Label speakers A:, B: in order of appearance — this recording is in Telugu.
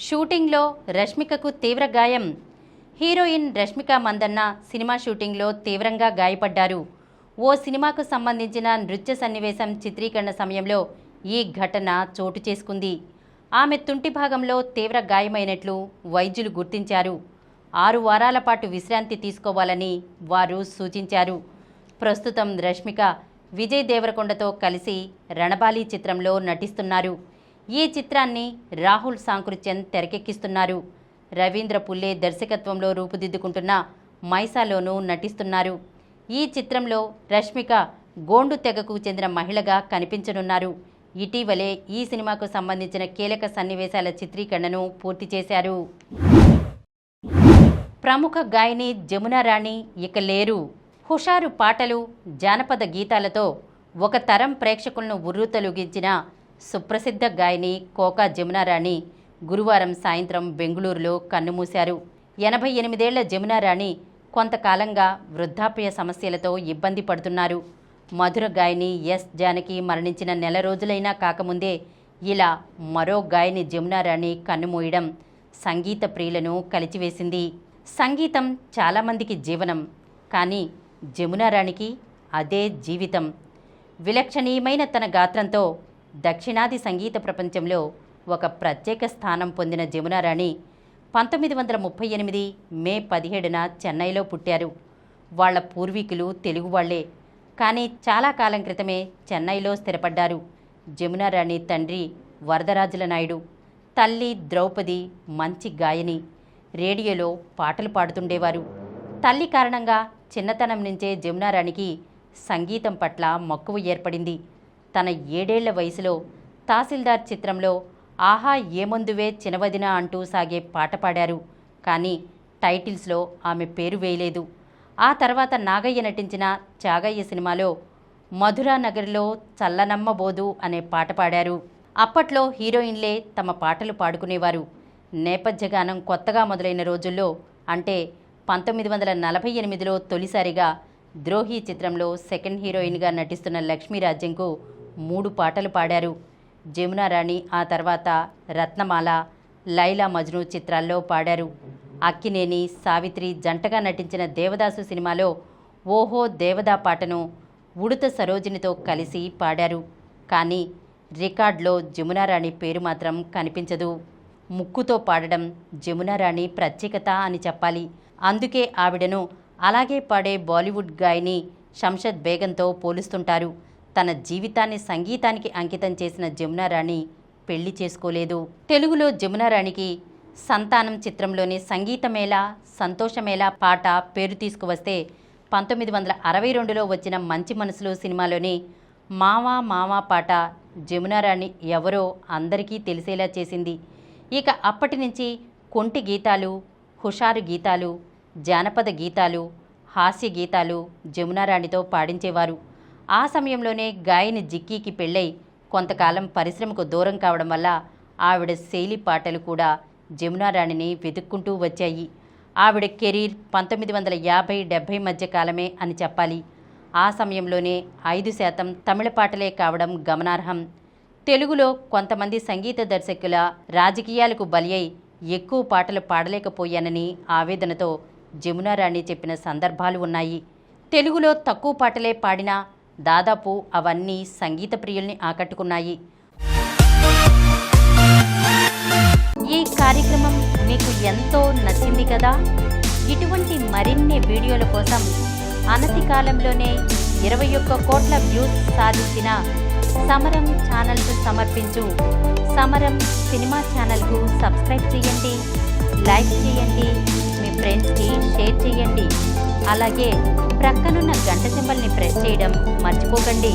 A: షూటింగ్లో రష్మికకు తీవ్ర గాయం. హీరోయిన్ రష్మిక మందన్న సినిమా షూటింగ్లో తీవ్రంగా గాయపడ్డారు. ఓ సినిమాకు సంబంధించిన నృత్య సన్నివేశం చిత్రీకరణ సమయంలో ఈ ఘటన చోటు చేసుకుంది. ఆమె తుంటి భాగంలో తీవ్ర గాయమైనట్లు వైద్యులు గుర్తించారు. 6 వారాల పాటు విశ్రాంతి తీసుకోవాలని వారు సూచించారు. ప్రస్తుతం రష్మిక విజయ్ దేవరకొండతో కలిసి రణబాలి చిత్రంలో నటిస్తున్నారు. ఈ చిత్రాన్ని రాహుల్ సాంకృత్యన్ తెరకెక్కిస్తున్నారు. రవీంద్ర పుల్లే దర్శకత్వంలో రూపుదిద్దుకుంటున్న మైసాలోనూ నటిస్తున్నారు. ఈ చిత్రంలో రష్మిక గోండు తెగకు చెందిన మహిళగా కనిపించనున్నారు. ఇటీవలే ఈ సినిమాకు సంబంధించిన కీలక సన్నివేశాల చిత్రీకరణను పూర్తి చేశారు. ప్రముఖ గాయని జమునా రాణి ఇక లేరు. హుషారు పాటలు, జానపద గీతాలతో ఒక తరం ప్రేక్షకులను ఉర్రూతలూగించిన సుప్రసిద్ధ గాయని కోకా జమునా రాణి గురువారం సాయంత్రం బెంగళూరులో కన్నుమూశారు. 88 ఏళ్ల జమునా రాణి కొంతకాలంగా వృద్ధాప్య సమస్యలతో ఇబ్బంది పడుతున్నారు. మధుర గాయని ఎస్ జానకి మరణించిన నెల రోజులైనా కాకముందే ఇలా మరో గాయని జమునా రాణి కన్నుమూయడం సంగీత ప్రియులను కలిచివేసింది. సంగీతం చాలామందికి జీవనం, కానీ జమునా రాణికి అదే జీవితం. విలక్షణీయమైన తన గాత్రంతో దక్షిణాది సంగీత ప్రపంచంలో ఒక ప్రత్యేక స్థానం పొందిన జమునా రాణి 1938 మే 17న చెన్నైలో పుట్టారు. వాళ్ల పూర్వీకులు తెలుగువాళ్లే, కానీ చాలా కాలం క్రితమే చెన్నైలో స్థిరపడ్డారు. జమునా రాణి తండ్రి వరదరాజుల నాయుడు, తల్లి ద్రౌపది మంచి గాయని, రేడియోలో పాటలు పాడుతుండేవారు. తల్లి కారణంగా చిన్నతనం నుంచే జమునా రాణికి సంగీతం పట్ల మక్కువ ఏర్పడింది. తన 7 ఏళ్ల వయసులో తహసీల్దార్ చిత్రంలో ఆహా ఏమందువే చినవదిన అంటూ సాగే పాట పాడారు. కానీ టైటిల్స్లో ఆమె పేరు వేయలేదు. ఆ తర్వాత నాగయ్య నటించిన చాగయ్య సినిమాలో మధురానగర్లో చల్లనమ్మబోదు అనే పాట పాడారు. అప్పట్లో హీరోయిన్లే తమ పాటలు పాడుకునేవారు. నేపథ్య గానం కొత్తగా మొదలైన రోజుల్లో, అంటే 1948లో తొలిసారిగా ద్రోహి చిత్రంలో సెకండ్ హీరోయిన్గా నటిస్తున్న లక్ష్మీరాజ్యంకు 3 పాటలు పాడారు. జమునా రాణి ఆ తర్వాత రత్నమాల, లైలా మజ్ను చిత్రాల్లో పాడారు. అక్కినేని, సావిత్రి జంటగా నటించిన దేవదాసు సినిమాలో ఓహో దేవదా పాటను ఉడుత సరోజినితో కలిసి పాడారు. కానీ రికార్డులో జమునా రాణి పేరు మాత్రం కనిపించదు. ముక్కుతో పాడడం జమునా రాణి ప్రత్యేకత అని చెప్పాలి. అందుకే ఆవిడను అలాగే పాడే బాలీవుడ్ గాయని షంషద్ బేగంతో పోలుస్తుంటారు. తన జీవితాన్ని సంగీతానికి అంకితం చేసిన జమునా రాణి పెళ్లి చేసుకోలేదు. తెలుగులో జమునా రాణికి సంతానం చిత్రంలోని సంగీతమేళ సంతోషమేళ పాట పేరు తీసుకువస్తే, 1962లో వచ్చిన మంచి మనసులు సినిమాలోని మావా మావా పాట జమునా రాణి ఎవరో అందరికీ తెలిసేలా చేసింది. ఇక అప్పటి నుంచి కొంటి గీతాలు, హుషారు గీతాలు, జానపద గీతాలు, హాస్య గీతాలు జమునా రాణితో పాడించేవారు. ఆ సమయంలోనే గాయని జిక్కీకి పెళ్ళై కొంతకాలం పరిశ్రమకు దూరం కావడం వల్ల ఆవిడ శైలి పాటలు కూడా జమునా రాణిని వెతుక్కుంటూ వచ్చాయి. ఆవిడ కెరీర్ 1950-70 మధ్య కాలమే అని చెప్పాలి. ఆ సమయంలోనే 5% తమిళ పాటలే కావడం గమనార్హం. తెలుగులో కొంతమంది సంగీత దర్శకుల రాజకీయాలకు బలి అయి ఎక్కువ పాటలు పాడలేకపోయానని ఆవేదనతో జమునా రాణి చెప్పిన సందర్భాలు ఉన్నాయి. తెలుగులో తక్కువ పాటలే పాడినా దాదాపు అవన్నీ సంగీత ప్రియుల్ని ఆకట్టుకున్నాయి. ఈ కార్యక్రమం మీకు ఎంతో నచ్చింది కదా. ఇటువంటి మరిన్ని వీడియోల కోసం అనతి కాలంలోనే 21 కోట్ల వ్యూస్ సాధించిన సమరం ఛానల్కు సమర్పించు సమరం సినిమా ఛానల్కు సబ్స్క్రైబ్ చేయండి, లైక్ చేయండి, మీ ఫ్రెండ్స్కి షేర్ చేయండి. అలాగే ప్రక్కనున్న గంట సింబల్ని ప్రెస్ చేయడం మర్చిపోకండి.